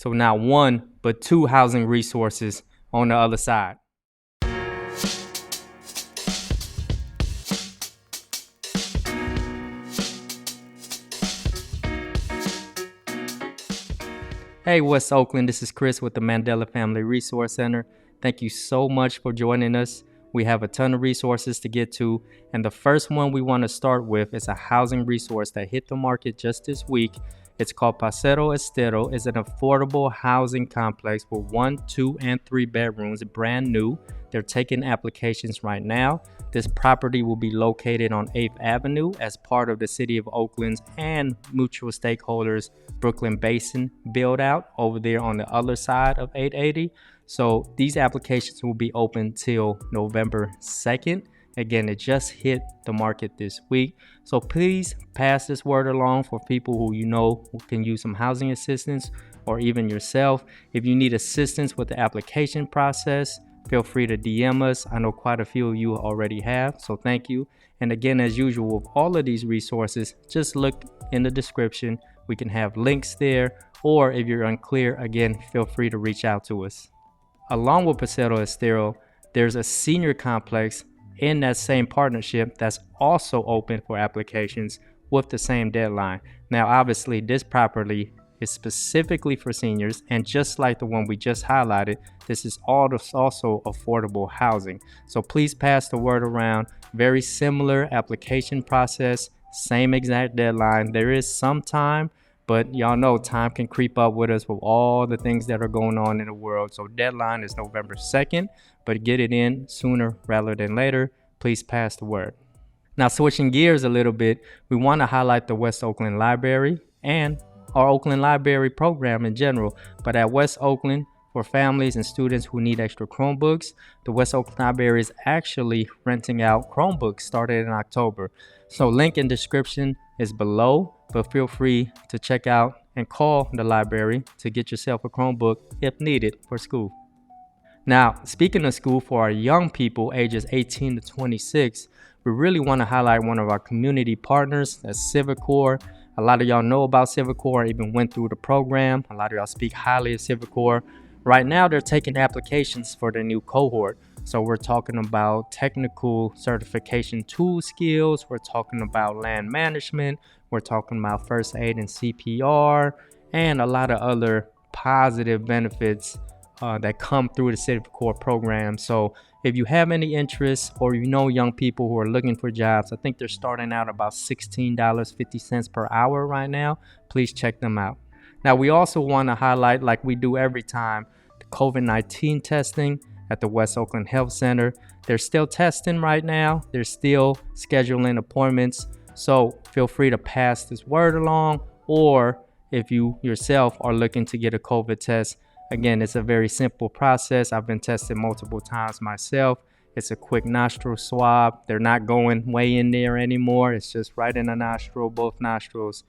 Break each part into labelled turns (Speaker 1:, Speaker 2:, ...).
Speaker 1: So not one, but two housing resources on the other side. Hey, West Oakland, this is Chris with the Mandela Family Resource Center. Thank you so much for joining us. We have a ton of resources to get to, and the first one we want to start with is a housing resource that hit the market just this week. It's called Pacero Estero. It's an affordable housing complex with 1, 2, and 3 bedrooms, brand new. They're taking applications right now. This property will be located on 8th Avenue as part of the City of Oakland's and mutual stakeholders Brooklyn Basin build out over there on the other side of 880. So these applications will be open till November 2nd. Again, it just hit the market this week. So please pass this word along for people who you know who can use some housing assistance, or even yourself. If you need assistance with the application process, feel free to DM us. I know quite a few of you already have, so thank you. And again, as usual, with all of these resources, just look in the description. We can have links there, or if you're unclear, again, feel free to reach out to us. Along with Prescott Joseph-Center, there's a senior complex in that same partnership that's also open for applications with the same deadline. Now, obviously, this property is specifically for seniors, and just like the one we just highlighted, this is also affordable housing. So please pass the word around. Very similar application process, same exact deadline. There is some time, but y'all know time can creep up with us with all the things that are going on in the world. So deadline is November 2nd, but get it in sooner rather than later. Please pass the word. Now, switching gears a little bit, we want to highlight the West Oakland Library and our Oakland Library program in general. But at West Oakland, for families and students who need extra Chromebooks, the West Oakland Library is actually renting out Chromebooks started in October. So link in description is below, but feel free to check out and call the library to get yourself a Chromebook if needed for school. Now, speaking of school, for our young people ages 18 to 26, we really want to highlight one of our community partners, that's Civic Corps. A lot of y'all know about Civic Corps, even went through the program. A lot of y'all speak highly of Civic Corps. Right now, they're taking applications for their new cohort. So we're talking about technical certification tool skills. We're talking about land management. We're talking about first aid and CPR, and a lot of other positive benefits that come through the Civic Corps program. So if you have any interest, or you know young people who are looking for jobs, I think they're starting out about $16.50 per hour right now. Please check them out. Now, we also want to highlight, like we do every time, the COVID-19 testing at the West Oakland Health Center. They're still testing right now. They're still scheduling appointments. So feel free to pass this word along, or if you yourself are looking to get a COVID test, again, it's a very simple process. I've been tested multiple times myself. It's a quick nostril swab. They're not going way in there anymore. It's just right in the nostril, both nostrils.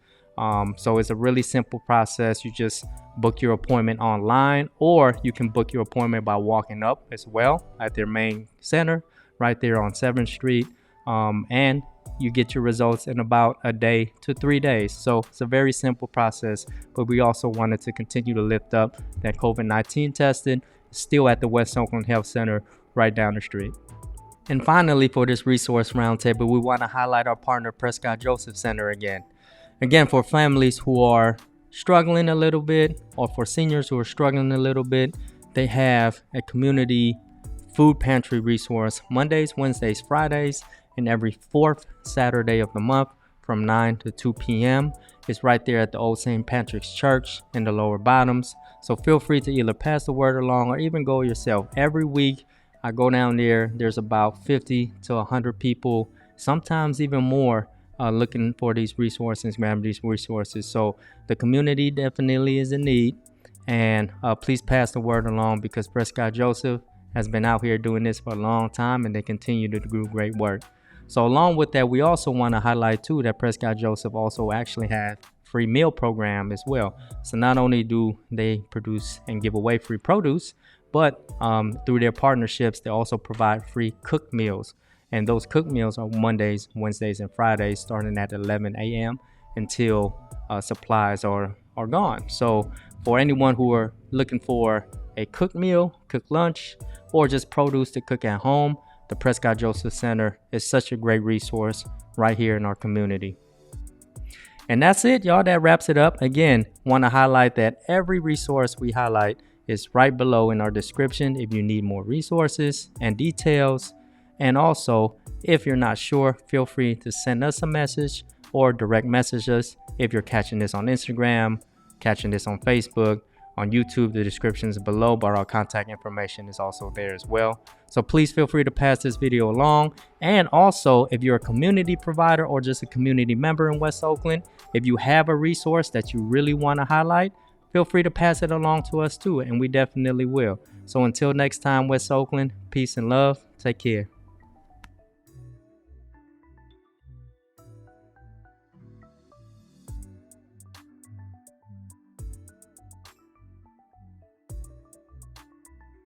Speaker 1: So it's a really simple process. You just book your appointment online, or you can book your appointment by walking up as well at their main center right there on 7th Street. And you get your results in about a day to 3 days. So it's a very simple process, but we also wanted to continue to lift up that COVID-19 testing still at the West Oakland Health Center right down the street. And finally, for this resource roundtable, we want to highlight our partner Prescott Joseph-Center again. Again, for families who are struggling a little bit, or for seniors who are struggling a little bit, they have a community food pantry resource Mondays, Wednesdays, Fridays, and every 4th Saturday of the month from 9 to 2 p.m. It's right there at the old St. Patrick's Church in the Lower Bottoms. So feel free to either pass the word along or even go yourself. Every week I go down there, there's about 50 to 100 people, sometimes even more, looking for these resources, grab these resources. So the community definitely is in need, and please pass the word along, because Prescott Joseph has been out here doing this for a long time, and they continue to do great work. So along with that, we also want to highlight too that Prescott Joseph also actually has free meal program as well. So not only do they produce and give away free produce, but through their partnerships, they also provide free cooked meals. And those cooked meals are Mondays, Wednesdays, and Fridays, starting at 11 a.m. until supplies are gone. So for anyone who are looking for a cooked meal, cooked lunch, or just produce to cook at home, the Prescott Joseph-Center is such a great resource right here in our community. And that's it, y'all. That wraps it up. Again, want to highlight that every resource we highlight is right below in our description if you need more resources and details. And also, if you're not sure, feel free to send us a message or direct message us. If you're catching this on Instagram, catching this on Facebook, on YouTube, the description is below, but our contact information is also there as well. So please feel free to pass this video along. And also, if you're a community provider or just a community member in West Oakland, if you have a resource that you really want to highlight, feel free to pass it along to us too, and we definitely will. So until next time, West Oakland, peace and love. Take care.